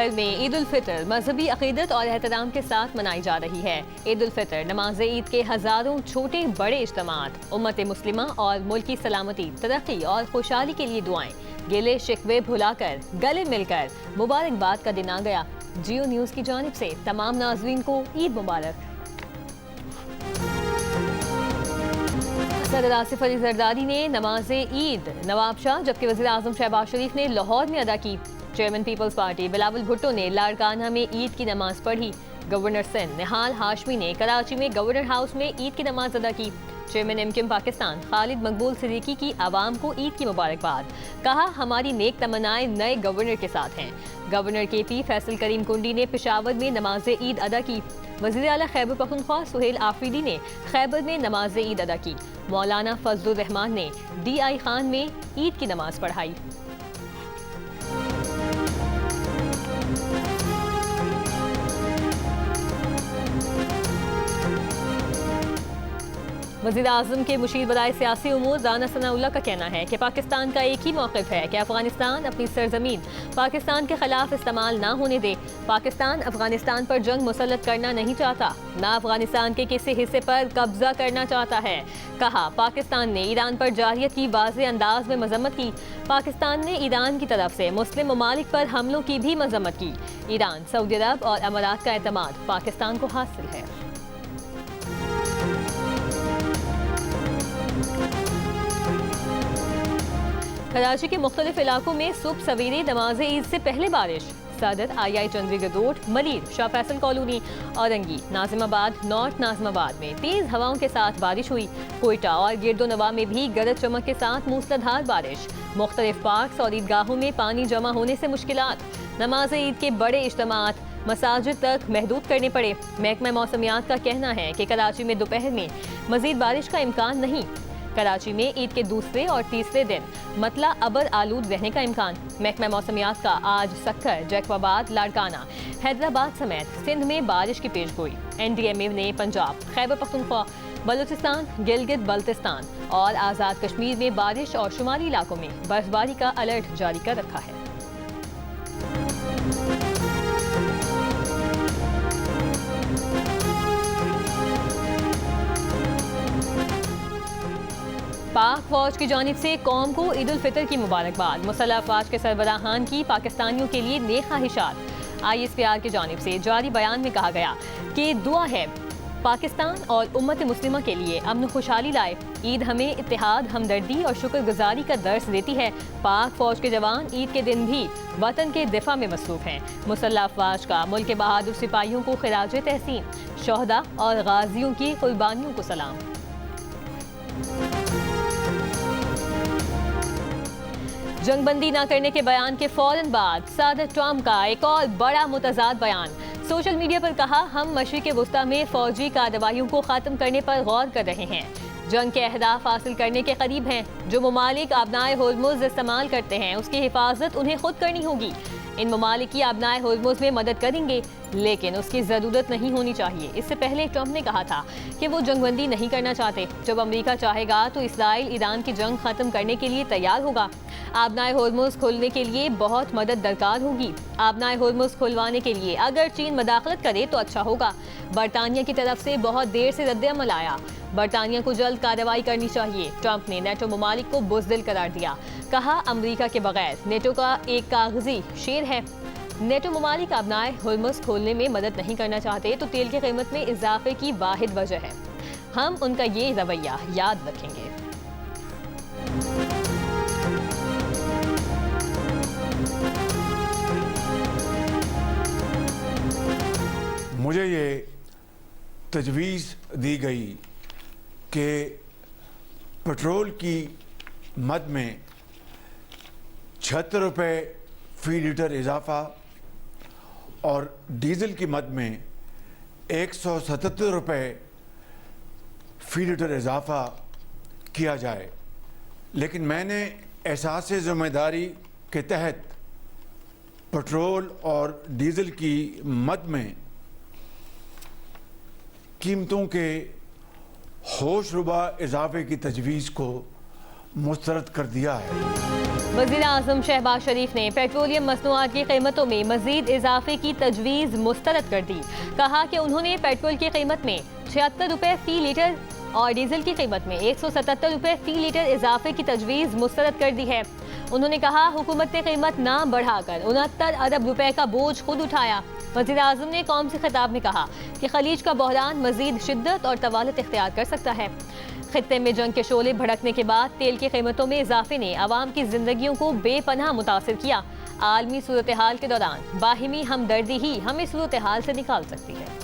بھر میں عید الفطر مذہبی عقیدت اور احترام کے ساتھ منائی جا رہی ہے۔ عید الفطر نماز عید کے ہزاروں چھوٹے بڑے اجتماعات، امت مسلمہ اور ملک کی سلامتی، ترقی اور خوشحالی کے لیے دعائیں، گلے شکوے بھلا کر گلے مل کر مبارکباد کا دن آ گیا۔ جیو نیوز کی جانب سے تمام ناظرین کو عید مبارک۔ صدر آصف علی زرداری نے نماز عید نواب شاہ جبکہ وزیر اعظم شہباز شریف نے لاہور میں ادا کی۔ چیئرمین پیپلز پارٹی بلاول بھٹو نے لاڑکانہ میں عید کی نماز پڑھی۔ گورنر سندھ نہال ہاشمی نے کراچی میں گورنر ہاؤس میں عید کی نماز ادا کی۔ چیئرمین ایم پاکستان خالد مقبول صدیقی کی عوام کو عید کی مبارکباد، کہا ہماری نیک تمنائیں نئے گورنر کے ساتھ ہیں۔ گورنر کے پی فیصل کریم کنڈی نے پشاور میں نماز عید ادا کی۔ وزیر اعلیٰ خیبر پختونخوا سہیل آفریدی نے خیبر میں نماز عید ادا کی۔ مولانا فضل الرحمان نے ڈی آئی خان میں عید کی نماز پڑھائی۔ وزیر اعظم کے مشیر برائے سیاسی امور رانا ثناء اللہ کا کہنا ہے کہ پاکستان کا ایک ہی موقف ہے کہ افغانستان اپنی سرزمین پاکستان کے خلاف استعمال نہ ہونے دے۔ پاکستان افغانستان پر جنگ مسلط کرنا نہیں چاہتا، نہ افغانستان کے کسی حصے پر قبضہ کرنا چاہتا ہے۔ کہا پاکستان نے ایران پر جارحیت کی واضح انداز میں مذمت کی۔ پاکستان نے ایران کی طرف سے مسلم ممالک پر حملوں کی بھی مذمت کی۔ ایران، سعودی عرب اور امارات کا اعتماد پاکستان کو حاصل ہے۔ کراچی کے مختلف علاقوں میں صبح سویرے نماز عید سے پہلے بارش۔ صدر آئی چندری گدوٹ، ملیر، شاہ فیصل کالونی، اورنگی، ناظم آباد، نارتھ ناظم آباد میں تیز ہواؤں کے ساتھ بارش ہوئی۔ کوئٹہ اور گرد و نواح میں بھی گرج چمک کے ساتھ موسلادھار بارش۔ مختلف پارکس اور عیدگاہوں میں پانی جمع ہونے سے مشکلات۔ نماز عید کے بڑے اجتماعات مساجد تک محدود کرنے پڑے۔ محکمہ موسمیات کا کہنا ہے کہ کراچی میں دوپہر میں مزید بارش کا امکان نہیں۔ کراچی میں عید کے دوسرے اور تیسرے دن مطلع ابر آلود رہنے کا امکان۔ محکمہ موسمیات کا آج سکھر، جیکب آباد، لاڑکانہ، حیدرآباد سمیت سندھ میں بارش کی پیش گوئی۔ این ڈی ایم اے نے پنجاب، خیبر پختونخوا، بلوچستان، گلگت بلتستان اور آزاد کشمیر میں بارش اور شمالی علاقوں میں برفباری کا الرٹ جاری کر رکھا ہے۔ پاک فوج کی جانب سے قوم کو عید الفطر کی مبارکباد۔ مسلح افواج کے سربراہان کی پاکستانیوں کے لیے نیک خواہشات۔ آئی ایس پی آر کی جانب سے جاری بیان میں کہا گیا کہ دعا ہے پاکستان اور امت مسلمہ کے لیے امن و خوشحالی لائے۔ عید ہمیں اتحاد، ہمدردی اور شکر گزاری کا درس دیتی ہے۔ پاک فوج کے جوان عید کے دن بھی وطن کے دفاع میں مصروف ہیں۔ مسلح افواج کا ملک کے بہادر سپاہیوں کو خراج تحسین، شہداء اور غازیوں کی قربانیوں کو سلام۔ جنگ بندی نہ کرنے کے بیان کے فوراً بعد صدر ٹرمپ کا ایک اور بڑا متضاد بیان۔ سوشل میڈیا پر کہا ہم مشرق وسطی میں فوجی کارروائیوں کو ختم کرنے پر غور کر رہے ہیں، جنگ کے اہداف حاصل کرنے کے قریب ہیں۔ جو ممالک آبنائے ہرمز استعمال کرتے ہیں اس کی حفاظت انہیں خود کرنی ہوگی۔ ان ممالک کی آبنائے ہرمز میں مدد کریں گے لیکن اس کی ضرورت نہیں ہونی چاہیے۔ اس سے پہلے ٹرمپ نے کہا تھا کہ وہ جنگ بندی نہیں کرنا چاہتے۔ جب امریکہ چاہے گا تو اسرائیل ایران کی جنگ ختم کرنے کے لیے تیار ہوگا۔ آبنائے ہرمز کھولنے کے لیے بہت مدد درکار ہوگی۔ آبنائے ہرمز کھلوانے کے لیے اگر چین مداخلت کرے تو اچھا ہوگا۔ برطانیہ کی طرف سے بہت دیر سے رد عمل آیا۔ برطانیہ کو جلد کارروائی کرنی چاہیے۔ ٹرمپ نے نیٹو ممالک کو بزدل قرار دیا۔ کہا امریکہ کے بغیر نیٹو کا ایک کاغذی شیر ہے۔ نیٹو ممالک آبنائے ہرمز کھولنے میں مدد نہیں کرنا چاہتے تو تیل کی قیمت میں اضافے کی واحد وجہ ہے۔ ہم ان کا یہ رویہ یاد رکھیں گے۔ مجھے یہ تجویز دی گئی کہ پٹرول کی مد میں 76 روپے فی لیٹر اضافہ اور ڈیزل کی مد میں 177 روپے فی لیٹر اضافہ کیا جائے، لیکن میں نے احساس ذمہ داری کے تحت پٹرول اور ڈیزل کی مد میں قیمتوں کے ہوش ربا اضافے کی تجویز کو مسترد کر دیا ہے۔ वज़ीर आज़म शहबाज शरीफ ने पेट्रोलियम मसनूआत की कीमतों में मज़ीद इजाफे की तजवीज़ मुस्तरद कर दी। कहा कि उन्होंने पेट्रोल की कीमत में 76 रुपये फ़ी लीटर और डीजल की कीमत में 177 रुपये फ़ी लीटर इजाफे की तजवीज़ मुस्तरद कर दी है। उन्होंने कहा हुकूमत ने कीमत ना बढ़ाकर 69 अरब रुपए का बोझ खुद उठाया। वज़ीर आज़म ने कौम से खिताब में कहा कि खलीज का बहरान मज़ीद शिद्दत और तवालत इख्तियार कर सकता है। खित्ते में जंग के शोले भड़कने के बाद तेल की कीमतों में इजाफे ने आवाम की जिंदगियों को बेपनाह मुतासिर किया। आलमी सूरत हाल के दौरान बाहिमी हमदर्दी ही हमें सूरत हाल से निकाल सकती है।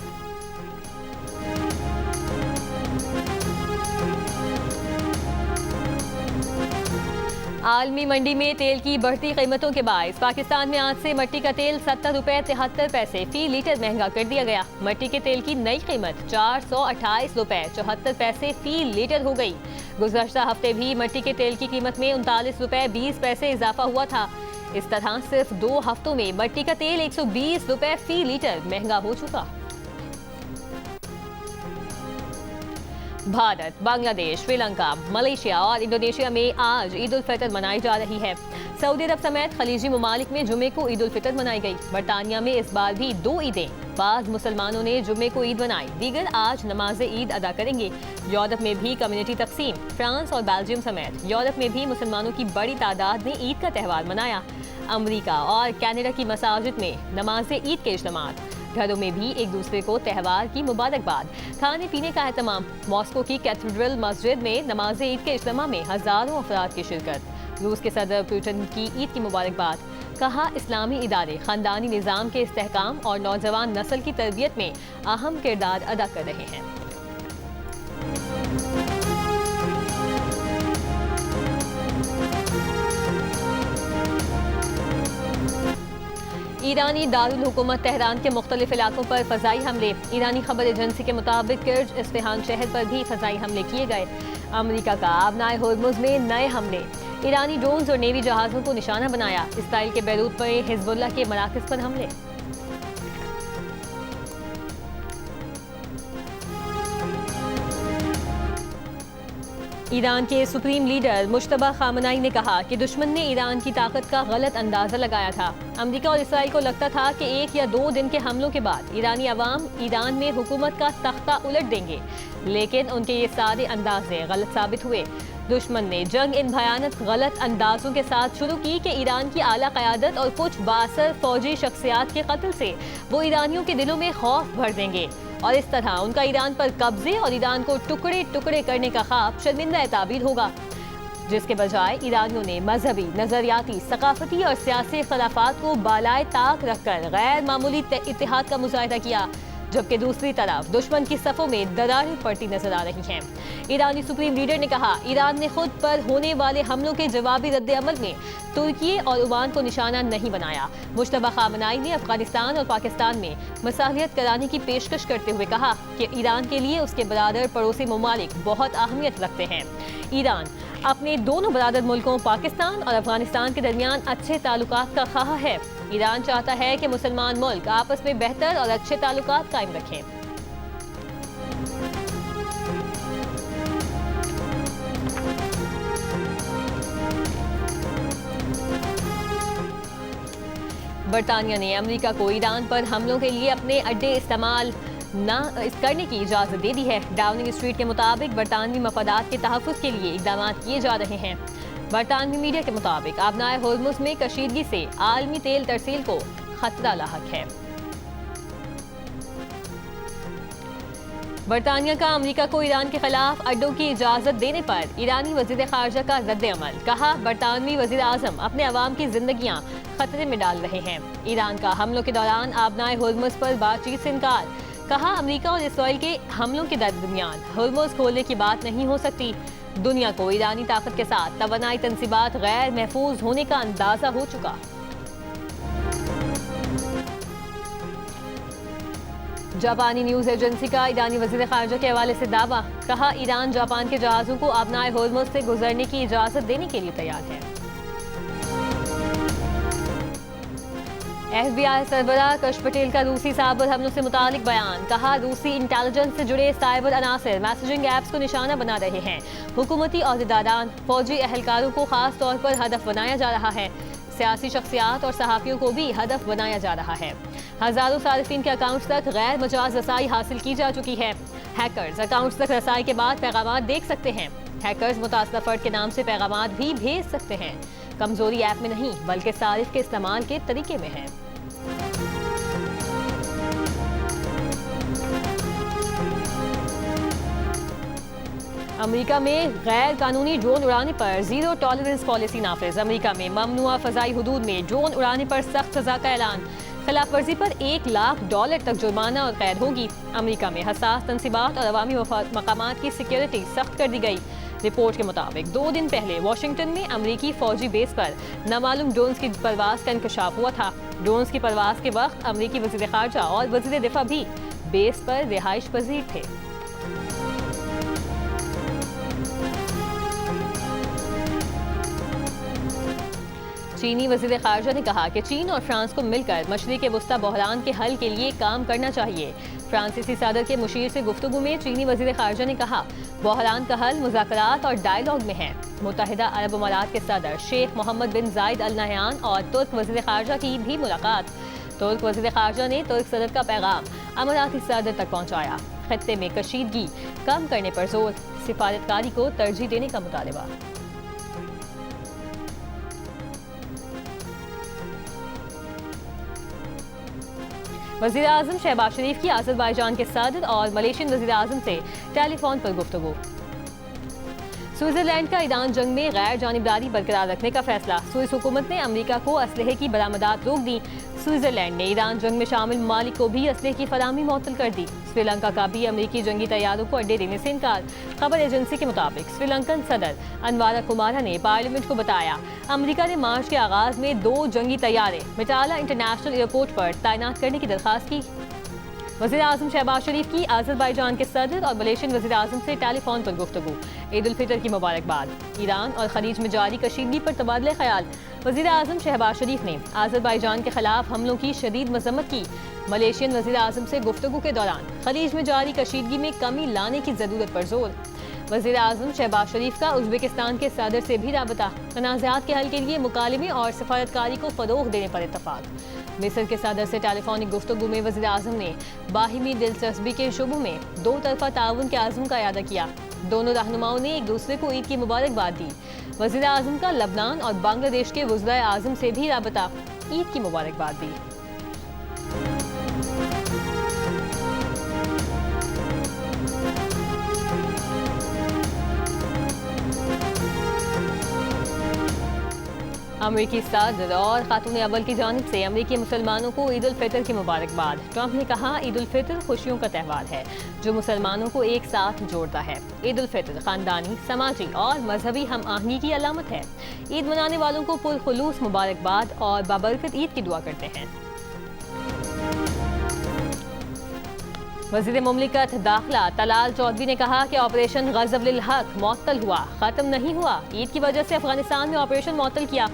आलमी मंडी में तेल की बढ़ती कीमतों के बायस पाकिस्तान में आज से मट्टी का तेल 70 रुपये 73 पैसे फी लीटर महंगा कर दिया गया। मट्टी के तेल की नई कीमत 428 रुपये 74 पैसे फी लीटर हो गई। गुज़श्ता हफ्ते भी मट्टी के तेल की कीमत में 39 रुपये 20 पैसे इजाफा हुआ था। इस तरह सिर्फ 2 हफ्तों में मट्टी का तेल 120 रुपये फी लीटर महंगा हो चुका। भारत, बांग्लादेश, श्रीलंका, मलेशिया और इंडोनेशिया में आज ईद उल फितर मनाई जा रही है। सऊदी अरब समेत खलीजी ममालिक में जुमे को ईद उल फितर मनाई गई। बरतानिया में इस बार भी 2 ईदें। बाज़ मुसलमानों ने जुमे को ईद मनाई, दीगर आज नमाज ईद अदा करेंगे। यूरोप में भी कम्युनिटी तकसीम। फ्रांस और बेल्जियम समेत यूरोप में भी मुसलमानों की बड़ी तादाद ने ईद का त्यौहार मनाया। अमरीका और कनाडा की मसाजिद में नमाज ईद के इज्तिमात। घरों में भी एक दूसरे को त्यौहार की मुबारकबाद। खाने पीने का एहतमाम। मॉस्को की कैथेड्रल मस्जिद में नमाज ईद के इज्तिमा में हजारों अफराद की शिरकत। रूस के सदर पुतिन की ईद की मुबारकबाद। कहा इस्लामी इदारे खानदानी निज़ाम के इस्तेहकाम और नौजवान नस्ल की तरबियत में अहम किरदार अदा कर रहे हैं। ईरानी दारुल हुकूमत तेहरान के मुख्तलिफ इलाकों पर फ़ज़ाई हमले। ईरानी खबर एजेंसी के मुताबिक किर्ज इस्फहान शहर पर भी फ़ज़ाई हमले किए गए। अमरीका का आबनाए होर्मुज़ में नए हमले। ईरानी ड्रोन्स और नेवी जहाज़ों को निशाना बनाया। इसराइल के बैरूत पर हिज़्बुल्लाह के मराकज़ पर हमले। ईरान के सुप्रीम लीडर मुश्तबा खामनाई ने कहा कि दुश्मन ने ईरान की ताकत का गलत अंदाज़ा लगाया था। अमेरिका और इसराइल को लगता था कि 1 या 2 दिन के हमलों के बाद ईरानी अवाम ईरान में हुकूमत का तख्ता उलट देंगे, लेकिन उनके ये सारे अंदाजे गलत साबित हुए। दुश्मन ने जंग इन भयानक गलत अंदाजों के साथ शुरू की कि ईरान की आला क़यादत और कुछ बासर फौजी शख्सियात के कत्ल से वो ईरानियों के दिलों में खौफ भर देंगे और इस तरह उनका ईरान पर कब्जे और ईरान को टुकड़े टुकड़े करने का ख्वाब शर्मिंदा ताबीर होगा। जिसके बजाय ईरानियों ने मजहबी, नजरियाती, सकाफती और सियासी इख्तिलाफात को बालाए ताक रखकर गैर मामूली इत्तेहाद का मुजाहिदा किया, जबकि दूसरी तरफ दुश्मन की सफ़ों में दरारें पड़ती नजर आ रही हैं। ईरानी सुप्रीम लीडर ने कहा ईरान ने खुद पर होने वाले हमलों के जवाबी रद्द-ए-अमल में तुर्की और ओमान को निशाना नहीं बनाया। मुश्तबा खामनाई ने अफगानिस्तान और पाकिस्तान में मसालियत कराने की पेशकश करते हुए कहा कि ईरान के लिए उसके बरादर पड़ोसी ममालिक बहुत अहमियत रखते हैं। ईरान अपने दोनों बरादर मुल्कों पाकिस्तान और अफगानिस्तान के दरमियान अच्छे ताल्लुकात का ख्वाह है। ईरान चाहता है कि मुसलमान मुल्क आपस में बेहतर और अच्छे ताल्लुकात कायम रखें। बरतानिया ने अमेरिका को ईरान पर हमलों के लिए अपने अड्डे इस्तेमाल न करने की इजाज़त दे दी है। डाउनिंग स्ट्रीट के मुताबिक बरतानवी मफादात के तहफ़्फ़ुज़ के लिए इक़दाम किए जा रहे हैं। बरतानवी मीडिया के मुताबिक आबनाए होर्मुज़ में कशीदगी से आलमी तेल तरसील को खतरा लाहक है। बरतानिया का अमेरिका को ईरान के खिलाफ अड्डों की इजाज़त देने पर ईरानी वज़ीर ख़ारजा का रद्द-ए-अमल। कहा बरतानवी वज़ीर आज़म अपने अवाम की जिंदगियां खतरे में डाल रहे हैं। ईरान का हमलों के दौरान आबनाए होर्मुज़ पर बातचीत से इनकार। कहा अमेरिका और इसराइल के हमलों के दरमियान होर्मुज़ खोलने की बात नहीं हो सकती। दुनिया को ईरानी ताकत के साथ तवानाई तंसीबात गैर महफूज होने का अंदाजा हो चुका। जापानी न्यूज एजेंसी का ईरानी वज़ीर ख़ारजा के हवाले से दावा। कहा ईरान जापान के जहाज़ों को आबनाए होर्मुज़ से गुजरने की इजाज़त देने के लिए तैयार है। FBI सरबराह कश पटेल का रूसी साइबर हमलों से मुतालिक बयान, कहा रूसी इंटेलिजेंस से जुड़े साइबर अनासर मैसेजिंग ऐप्स को निशाना बना रहे हैं। हुकूमती अहदेदारान, फौजी एहलकारों को खास तौर पर हदफ बनाया जा रहा है। सियासी शख्सियात और सहाफ़ियों को भी हदफ बनाया जा रहा है। हज़ारों सारिफिन के अकाउंट्स तक गैर मजाज रसाई हासिल की जा चुकी है। हैकर्स अकाउंट्स तक रसाई के बाद पैगामात देख सकते हैं। हैकर्स मुतासदा फर्द के नाम से पैगामात भी भेज सकते हैं। कमजोरी ऐप में नहीं बल्कि सारिफ के इस्तेमाल के तरीके में है। अमेरिका में गैर कानूनी ड्रोन उड़ाने पर जीरो टॉलरेंस पॉलिसी नाफिज। अमेरिका में ममनुआ फजाई हुदूद में ड्रोन उड़ाने पर सख्त सजा का ऐलान। खिलाफ वर्जी पर $1 लाख तक जुर्माना और कैद होगी। अमेरिका में हसास तंसीबात और अवामी मकामात की सिक्योरिटी सख्त कर दी गई। रिपोर्ट के मुताबिक 2 दिन पहले वाशिंगटन में अमेरिकी फौजी बेस पर नामालूम ड्रोन्स की परवाज का इंकशाफ हुआ था। ड्रोन्स की परवाज के वक्त अमेरिकी वज़ीर ख़ारजा और वज़ीर दिफा भी बेस पर रिहाइश पजीर थे। चीनी वज़ीर ख़ारजा ने कहा कि चीन और फ्रांस को मिलकर मशरिक़ वस्ता बहरान के हल के लिए काम करना चाहिए। फ्रांसीसी सदर के मुशीर से गुफ्तगू में चीनी वज़ीर ख़ारजा ने कहा, बहरान का हल मुज़ाकरात और डायलॉग में है। मुत्तहिदा अरब अमारात के सदर शेख मोहम्मद बिन जायद अल नहयान और तुर्क वज़ीर ख़ारजा की भी मुलाकात। तुर्क वज़ीर ख़ारजा ने तुर्क सदर का पैगाम अमाराती सदर तक पहुँचाया। खत्ते में कशीदगी कम करने पर जोर, सिफारतकारी को तरजीह देने का मुतालबा। वज़ीर आज़म शहबाज शरीफ की अज़रबैजान के सदर और मलेशियन वज़ीर आज़म से टेलीफोन पर गुफ्तगू। स्विट्ज़रलैंड का ईरान जंग में गैर जानिबदारी बरकरार रखने का फैसला। स्विस हुकूमत ने अमेरिका को असलहे की बरामदात रोक दी। स्विट्ज़रलैंड ने ईरान जंग में शामिल ममालिक को भी असलहे की फराहमी मुअत्तल कर दी। श्रीलंका का भी अमेरिकी जंगी तैयारों को अड्डे देने से इनकार। खबर एजेंसी के मुताबिक श्रीलंकन सदर अनवारा कुमारा ने पार्लियामेंट को बताया, अमेरिका ने मार्च के आगाज में 2 जंगी तैयारे मिटाला इंटरनेशनल एयरपोर्ट पर तैनात करने की दरख्वास्त की। वज़ीर आज़म शहबाज शरीफ की अज़रबैजान के सदर और मलेशियन वज़ीर आज़म से टेलीफोन पर गुफ्तगू। ईद उल फितर की मुबारकबाद। ईरान और खलीज में जारी कशीदगी पर तबादले ख्याल। वज़ीर आज़म शहबाज शरीफ ने अज़रबैजान के खिलाफ हमलों की शदीद मज़म्मत की। मलेशियन वज़ीर आज़म से गुफ्तगू के दौरान खलीज में जारी कशीदगी में कमी लाने की ज़रूरत पर जोर। वज़ीर आज़म शहबाज शरीफ का उज़्बेकिस्तान के सदर से भी राबता। तनाज़ात के हल के लिए मुकालमे और सफारतकारी को फ़रोग़ देने पर इत्तफ़ाक़। मिस्र के सदर से टेलीफोनिक गुफ्तगू में वज़ीर आज़म ने बाहिमी दिलचस्पी के शुबों में 2 तरफ़ा ताउन के आज़म का इयादा किया। दोनों रहनुमाओं ने एक दूसरे को ईद की मुबारकबाद दी। वज़ीर आज़म का लबनान और बांग्लादेश के वज़राए आज़म से भी राबता, ईद की मुबारकबाद दी। अमेरिकी सदर और खातून अव्वल की जानिब से अमेरिकी मुसलमानों को ईद उल फितर की मुबारकबाद। ट्रंप ने कहा, ईद उल फितर खुशियों का त्यौहार है जो मुसलमानों को एक साथ जोड़ता है। ईद उल फितर खानदानी, समाजी और मजहबी हम आहंगी की अलामत है। ईद मनाने वालों को पुरखुलूस मुबारकबाद और बाबरकत ईद की दुआ करते हैं। वज़ीर मुमलिकत दाखिला तलाल चौधरी ने कहा कि ऑपरेशन ग़ज़ब लिल हक़ मुअत्तल हुआ, ख़त्म नहीं हुआ। ईद की वजह से अफगानिस्तान में ऑपरेशन मुअत्तल किया।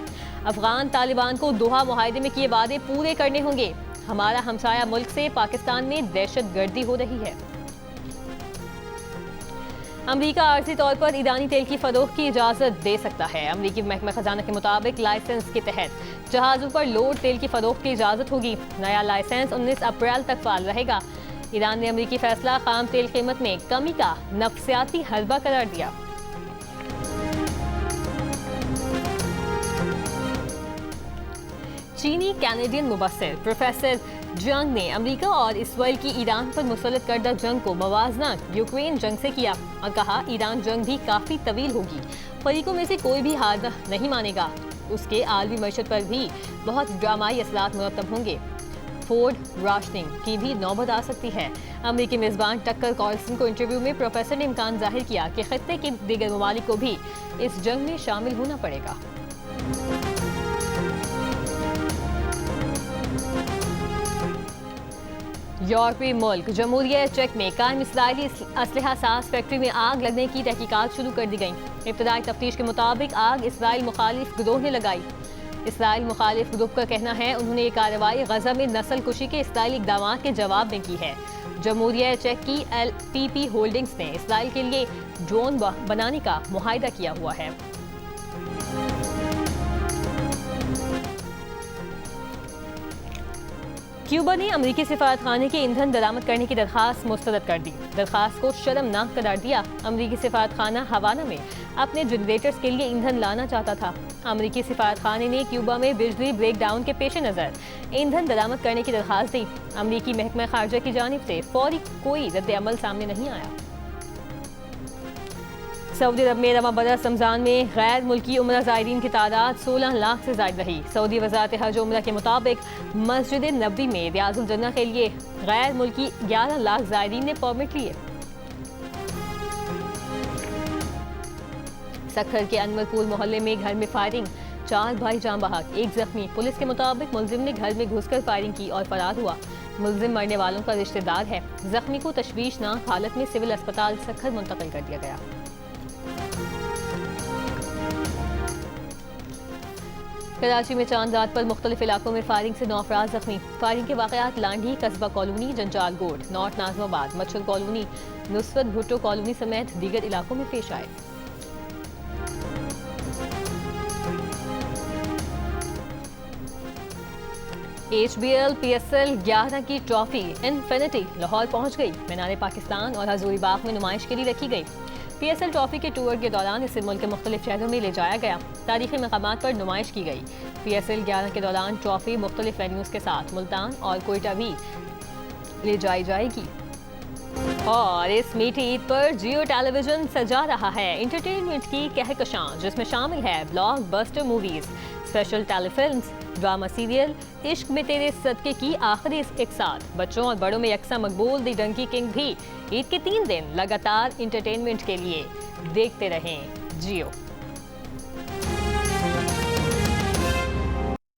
अफगान तालिबान को दोहा मुआहदे में किए वादे पूरे करने होंगे। हमारा हमसाया मुल्क से पाकिस्तान में दहशत गर्दी हो रही है। अमेरिका आर्जी तौर पर ईरानी तेल की फरोख्त की इजाज़त दे सकता है। अमेरिकी महकमा खजाना के मुताबिक लाइसेंस के तहत जहाज़ों पर लोड तेल की फरोख्त की इजाज़त होगी। नया लाइसेंस 19 अप्रैल तक फाल रहेगा। ईरान ने अमेरिकी फैसला खाम तेल कीमत में कमी का नफसियाती हरबा करार दिया। चीनी कैनेडियन मुबस्सिर प्रोफेसर जंग ने अमेरिका और इसराइल की ईरान पर मुसल्लत करदा जंग को मवाजना यूक्रेन जंग से किया और कहा, ईरान जंग भी काफ़ी तवील होगी। फरीकों में से कोई भी हार नहीं मानेगा। उसके आलमी मईशत पर भी बहुत ड्रामाई असरात मुरतब होंगे। फोर्ड राशनिंग की भी नौबत आ सकती है। अमेरिकी मेज़बान टक्कर कार्लसन को इंटरव्यू में प्रोफेसर ने इम्कान जाहिर किया कि खत्ते के दीगर ममालिक को भी इस जंग में शामिल होना पड़ेगा। यूरोपीय मुल्क जमहूरिया चेक में कायम इसराइली असलहा साज फैक्ट्री में आग लगने की तहकीकात शुरू कर दी गई। इब्तदाई तफ्तीश के मुताबिक आग इसराइल मुखालिफ गिरोह ने लगाई। اسرائیل مخالف گروپ کا کہنا ہے انہوں نے یہ کارروائی غزہ میں نسل کشی کے اسرائیلی اقدامات کے جواب میں کی ہے۔ جمہوریہ چیک کی LPP ہولڈنگز نے اسرائیل کے لیے ڈرون بنانے کا معاہدہ کیا ہوا ہے۔ کیوبا نے امریکی سفارتخانے کے ایندھن درآمد کرنے کی درخواست مسترد کر دی۔ درخواست کو شرمناک قرار دیا۔ امریکی سفارتخانہ ہوانا میں اپنے جنریٹرز کے لیے ایندھن لانا چاہتا تھا۔ امریکی سفارتخانے نے کیوبا میں بجلی بریک ڈاؤن کے پیش نظر ایندھن درآمد کرنے کی درخواست دی۔ امریکی محکمہ خارجہ کی جانب سے فوری کوئی رد عمل سامنے نہیں آیا۔ سعودی عرب میں رواں برس رمضان میں غیر ملکی عمرہ زائرین کی تعداد 16 لاکھ سے زائد رہی۔ سعودی وزارت حج و عمرہ کے مطابق مسجد نبوی میں ریاض الجنہ کے لیے غیر ملکی 11 لاکھ زائرین نے پرمٹ لیے۔ سکھر کے انور پور محلے میں گھر میں فائرنگ، 4 بھائی جاں بحق، 1 زخمی۔ پولیس کے مطابق ملزم نے گھر میں گھس کر فائرنگ کی اور فرار ہوا۔ ملزم مرنے والوں کا رشتہ دار ہے۔ زخمی کو تشویشناک حالت میں سول اسپتال سکھر منتقل کر دیا گیا۔ کراچی میں چاند رات پر مختلف علاقوں میں فائرنگ سے 9 افراد زخمی۔ فائرنگ کے واقعات لانڈھی، قصبہ کالونی، جنجال گوٹ، نارتھ ناظم آباد، مچھر کالونی، نصرت بھٹو کالونی سمیت دیگر علاقوں میں پیش آئے۔ HBL PSL 11 کی ٹرافی انفینٹی لاہور پہنچ گئی۔ مینار پاکستان اور حضوری باغ میں نمائش کے لیے رکھی گئی۔ PSL ٹرافی کے ٹور کے دوران اسے ملک کے مختلف شہروں میں لے جایا گیا۔ تاریخی مقامات پر نمائش کی گئی۔ PSL 11 کے دوران ٹرافی مختلف وینیوز کے ساتھ ملتان اور کوئٹہ بھی لے جائی جائے گی۔ اور اس میٹھی عید پر جیو ٹیلی ویژن سجا رہا ہے انٹرٹینمنٹ کی کہکشاں، جس میں شامل ہے بلاک بسٹر موویز، اسپیشل ٹیلی فلمز، ڈرامہ سیریل، عشق میں تیرے صدقے کی آخری ایک ساتھ۔ بچوں اور بڑوں میں یکساں مقبول دی ڈنکی کنگ بھی عید کے 3 دن لگاتار انٹرٹینمنٹ کے لیے دیکھتے رہیں جیو۔